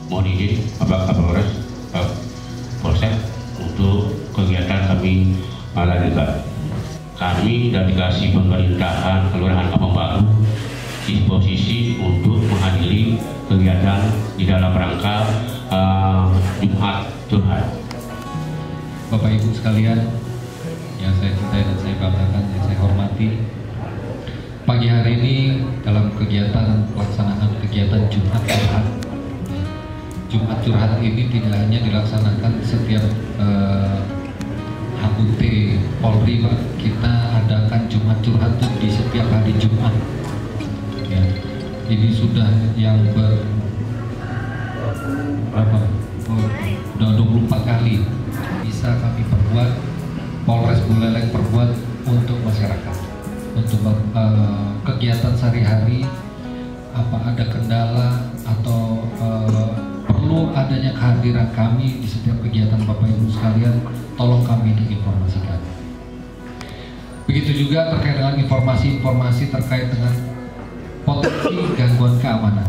mohon izin Bapak Kapolres Polsek untuk kegiatan kami lanjutkan. Kami delegasi pemerintahan Kelurahan Kampung Baru disposisi untuk menghadiri kegiatan di dalam rangka Jumat Curhat. Bapak Ibu sekalian yang saya cintai dan saya banggakan, yang saya hormati, pagi hari ini dalam kegiatan pelaksanaan kegiatan Jumat Curhat. Jumat Curhat ini tidak hanya dilaksanakan setiap HUT Polri, Pak. Kita adakan Jumat Curhat di setiap hari Jumat. Ya, ini sudah yang udah 24 kali bisa kami perbuat, Polres Buleleng perbuat untuk masyarakat, untuk kegiatan sehari-hari. Apa ada kendala atau perlu adanya kehadiran kami di setiap kegiatan Bapak Ibu sekalian, tolong kami diinformasikan. Begitu juga terkait dengan informasi-informasi terkait dengan potensi gangguan keamanan,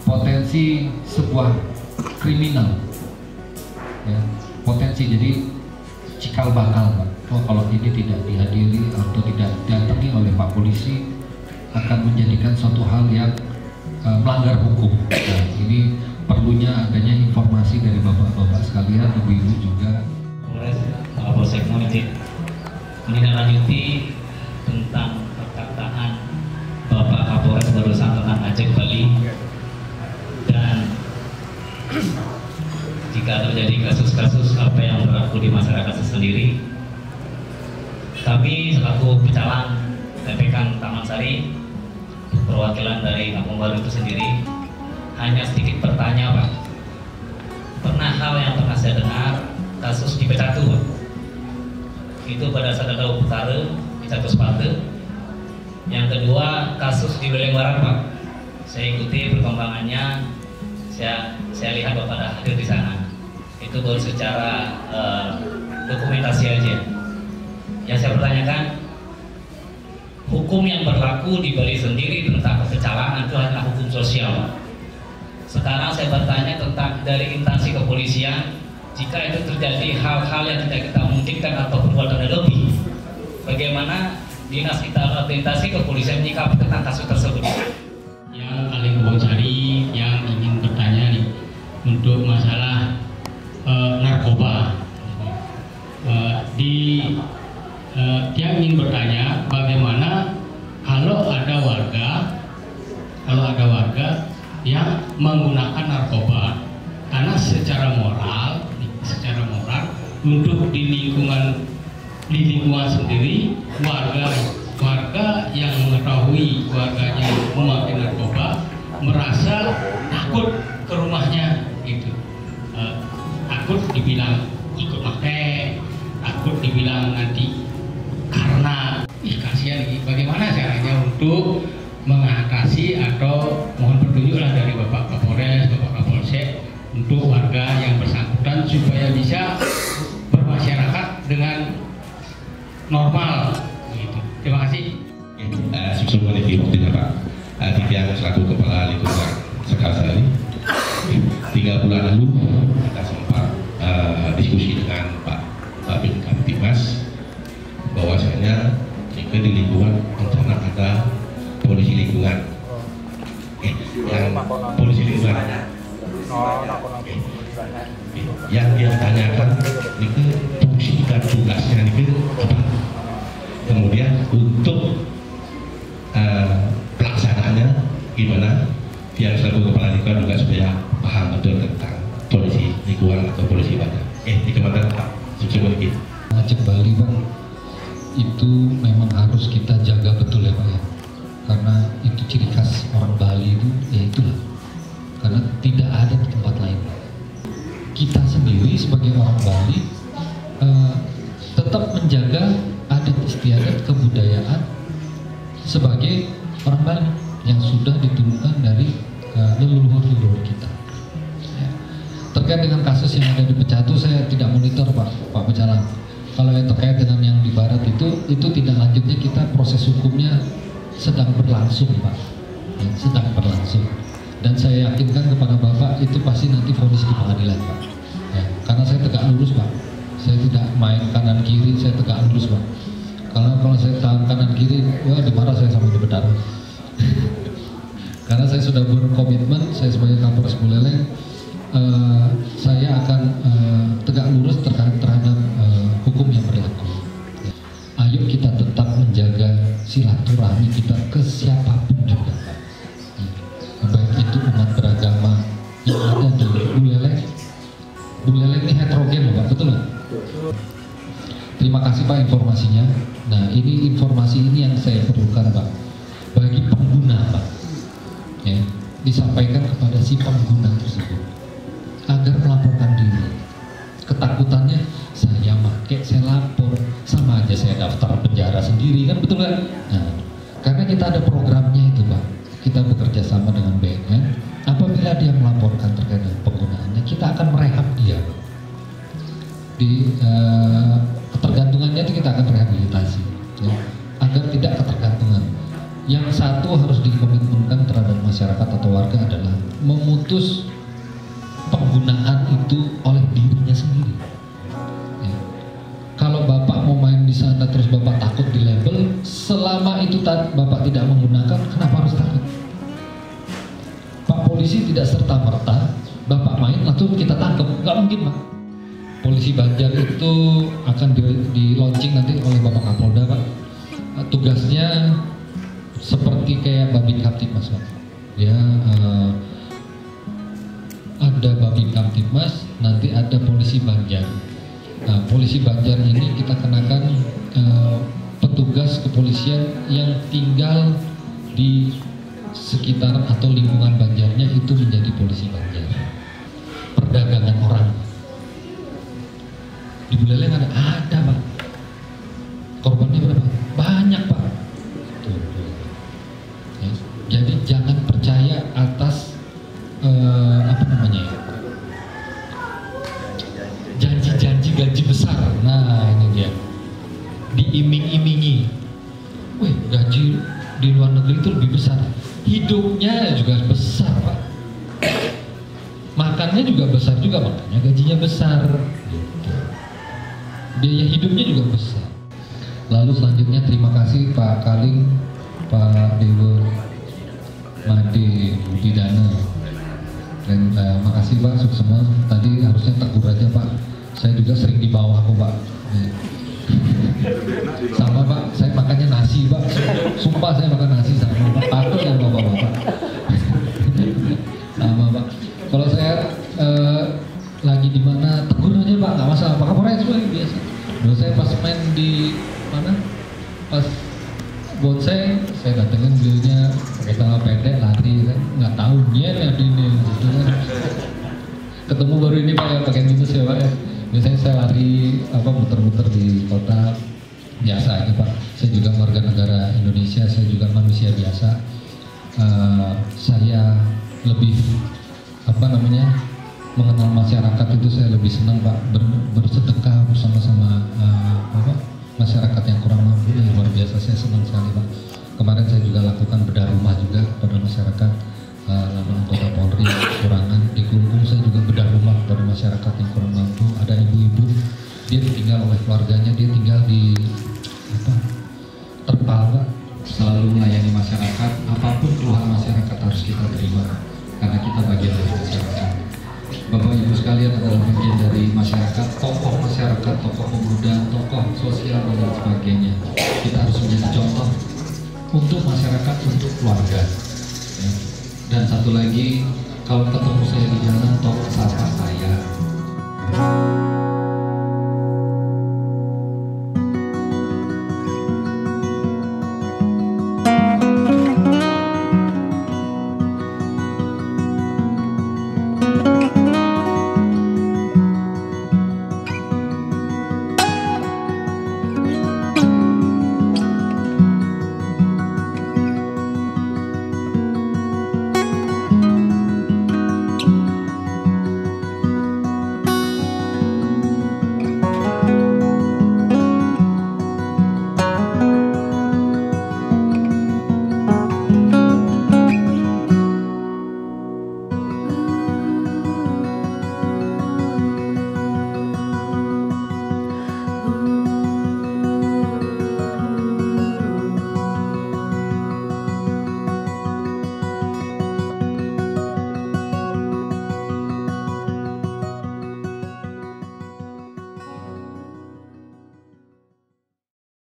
potensi sebuah kriminal, ya, potensi jadi cikal bakal, Pak. Oh, kalau ini tidak dihadiri atau tidak didatangi oleh Pak Polisi akan menjadikan suatu hal yang melanggar hukum. Nah, ini perlunya adanya informasi dari bapak-bapak sekalian, ibu-ibu juga. Polsek menindaklanjuti tentang perkataan Bapak Kapolres barusan tentang Aceh Bali, dan jika terjadi kasus-kasus apa yang berlaku di masyarakat sendiri, kami selaku pecalang TPK Taman Sari, perwakilan dari Kampung Baru itu sendiri, hanya sedikit bertanya, Pak. Pernah hal yang pernah saya dengar, kasus di Pecatu, Pak. Itu pada saat ada Utara, di Catu Sepatu. Yang kedua, kasus di Buleleng Barat, Pak. Saya ikuti perkembangannya, saya lihat Bapak ada hadir di sana. Itu baru secara dokumentasi aja. Yang saya pertanyakan, hukum yang berlaku di Bali sendiri tentang kepecalangan itu adalah hukum sosial. Sekarang saya bertanya tentang dari instansi kepolisian, jika itu terjadi hal-hal yang tidak kita mungkinkan atau perbuatan lebih, bagaimana dinas kita atau instansi kepolisian menyikapi tentang kasus tersebut? Yang paling Kebon Sari yang ingin bertanya nih untuk masalah narkoba, dia ingin bertanya bagaimana kalau ada warga yang menggunakan narkoba, karena secara moral untuk di lingkungan sendiri, warga yang mengetahui warganya memakai narkoba merasa takut ke rumahnya, gitu. Takut dibilang ikut pakai, takut dibilang nanti karena kasihan ini. Bagaimana caranya untuk mengatasi atau mohon petunjuklah dari Bapak Kapolres, Bapak Kapolsek untuk warga yang bersangkutan supaya bisa bermasyarakat dengan normal, gitu. Terima kasih. Sebelumnya waktunya Pak Tidiang selaku Kepala Lingkungan Sekarsari. 3 bulan lalu kita sempat diskusi dengan Pak Bin Kamtibmas bahwasanya jika di lingkungan rencana ada polisi lingkungan, yang polisi lingkungan yang dia tanyakan itu fungsi dan tugasnya itu apa, kemudian untuk pelaksanaannya gimana, biar selaku kepala lingkungan juga supaya paham betul tentang polisi lingkungan atau polisi badan. Di Kecamatan Pak Subsidi Aceh Bali, Pak, itu memang harus kita jaga betul ya, Pak, ya. Karena itu ciri khas orang Bali itu, ya itulah. Karena tidak ada di tempat lain. Kita sendiri sebagai orang Bali tetap menjaga adat istiadat kebudayaan sebagai orang Bali yang sudah diturunkan dari leluhur-leluhur kita. Ya. Terkait dengan kasus yang ada di Pecatu, saya tidak monitor, Pak Pecalang. Kalau yang terkait dengan yang di barat itu tidak lanjutnya, kita proses hukumnya sedang berlangsung, Pak. Ya, sedang berlangsung. Dan saya yakinkan kepada Bapak Pak, itu pasti nanti vonis di pengadilan Pak. Ya, karena saya tegak lurus Pak. Saya tidak main kanan kiri, saya tegak lurus Pak. Kalau saya tahan kanan kiri, wah dimarah saya sama di Bedar. Karena saya sudah berkomitmen, saya sebagai Kapolres Buleleng, saya akan tegak lurus terhadap hukum yang berlaku. Ayo kita tetap menjaga silaturahmi kita ke siapapun juga, baik itu umat beragama yang ada di Buleleng. Buleleng ini heterogen loh Pak, betul nggak? Terima kasih Pak informasinya. Nah ini informasi ini yang saya perlukan Pak, bagi pengguna Pak, ya, disampaikan kepada si pengguna tersebut agar melaporkan diri. Ketakutannya saya pakai, saya lapor, sama aja saya daftar penjara sendiri kan, betul kan? Nah, karena kita ada programnya itu Pak, kita bekerja sama dengan BNN. Apabila dia melaporkan terkait dengan penggunaannya, kita akan merehab dia. Di ketergantungannya itu kita akan rehabilitasi, ya, agar tidak ketergantungan. Yang satu harus dikomitmenkan terhadap masyarakat atau warga adalah memutus penggunaan itu oleh dirinya sendiri. Ya. Kalau Bapak mau main di sana terus Bapak takut di label, selama itu Bapak tidak menggunakan, kenapa harus takut? Pak polisi tidak serta merta Bapak main langsung kita tangkap, nggak mungkin Pak. Polisi Banjar itu akan di launching nanti oleh Bapak Kapolda Pak. Tugasnya seperti kayak Babin Kamtipmas Pak. Ya, ada Babin Kamtipmas, nanti ada Polisi Banjar. Nah, Polisi Banjar ini kita kenakan petugas kepolisian yang tinggal di sekitar atau lingkungan Banjarnya itu menjadi Polisi Banjar. Perdagangan orang di Buleleng ada Pak. Korbannya berapa? Banyak Pak. Tuh. Ya. Jadi jangan percaya atas janji-janji gaji besar. Nah ini dia, diiming-imingi. Wih, gaji di luar negeri itu lebih besar. Hidupnya juga besar Pak. Makannya juga besar juga, makanya gajinya besar. Biaya hidupnya juga besar. Lalu selanjutnya terima kasih Pak Kaling, Pak Dewo Made Budidana, dan makasih Pak Suksema. Tadi harusnya tegur aja Pak, saya juga sering di bawah kok Pak. Sama Pak, saya makannya nasi Pak, sumpah saya makan nasi sama Pak, takut ya Bapak-Bapak. Sama Pak, kalau saya lagi di mana tegur aja Pak, nggak masalah. Pak Kapolres juga biasa. Dulu saya pas main di mana, pas bonsai, saya datengin beliaunya pakai celana pendek lari kan, nggak tahu dia nih ini gitu kan. Ketemu baru ini Pak yang pakai minus ya Pak ya. Biasanya saya lari muter-muter di kota biasa aja Pak. Saya juga warga negara Indonesia, saya juga manusia biasa. Saya lebih mengenal masyarakat itu saya lebih senang Pak, bersedekah bersama-sama masyarakat yang kurang mampu. Luar biasa, saya senang sekali Pak. Kemarin saya juga lakukan bedah rumah juga kepada masyarakat, lalu anggota Polri kekurangan di Kelungkung. Saya juga bedah rumah kepada masyarakat yang kurang mampu. Ada ibu-ibu, dia ditinggal oleh keluarganya, dia tinggal di terpal Pak. Selalu melayani masyarakat, apapun keluhan masyarakat harus kita terima, karena kita bagian dari masyarakat. Bapak Ibu sekalian adalah bagian dari masyarakat, tokoh masyarakat, tokoh pemuda, tokoh sosial dan sebagainya. Kita harus menjadi contoh untuk masyarakat, untuk keluarga. Ya. Dan satu lagi, kalau ketemu saya di jalan, tolong sapa saya.